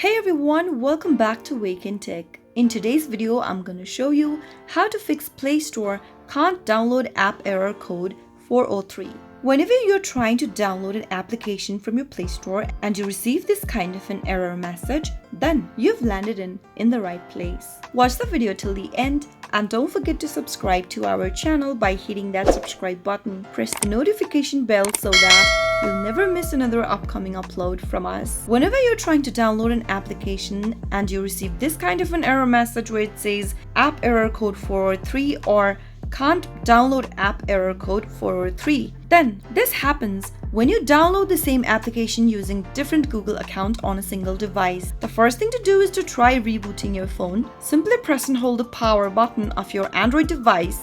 Hey everyone, welcome back to Wake&Tech. In today's video, I'm going to show you how to fix Playstore can't download app error code 403. Whenever you're trying to download an application from your Play Store and you receive this kind of an error message, then you've landed in the right place. Watch the video till the end and don't forget to subscribe to our channel by hitting that subscribe button. Press the notification bell so that you'll never miss another upcoming upload from us. Whenever you're trying to download an application and you receive this kind of an error message where it says app error code 403 or can't download app error code 403. Then this happens when you download the same application using different Google account on a single device. The first thing to do is to try rebooting your phone. Simply press and hold the power button of your Android device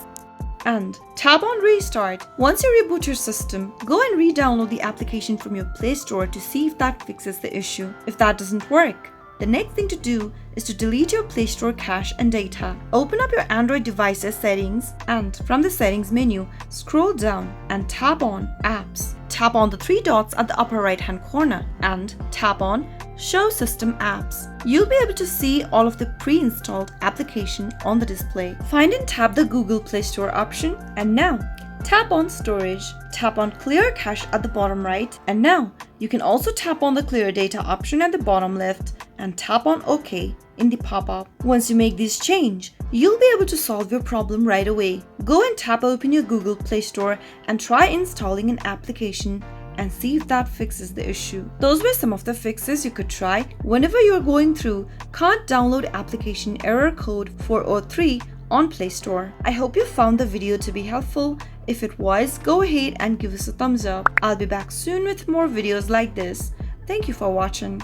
and tap on restart. Once you reboot your system, go and re-download the application from your Play Store to see if that fixes the issue. If that doesn't work, the next thing to do is to delete your Play Store cache and data. Open up your Android device's settings and from the settings menu, scroll down and tap on Apps. Tap on the three dots at the upper right hand corner and tap on Show System Apps. You'll be able to see all of the pre-installed application on the display. Find and tap the Google Play Store option and now tap on Storage. Tap on Clear Cache at the bottom right and now you can also tap on the Clear Data option at the bottom left and tap on OK in the pop-up. Once you make this change, you'll be able to solve your problem right away. Go and tap open your Google Play Store and try installing an application and see if that fixes the issue. Those were some of the fixes you could try whenever you're going through can't download application error code 403 on Play Store. I hope you found the video to be helpful. If it was, go ahead and give us a thumbs up. I'll be back soon with more videos like this. Thank you for watching.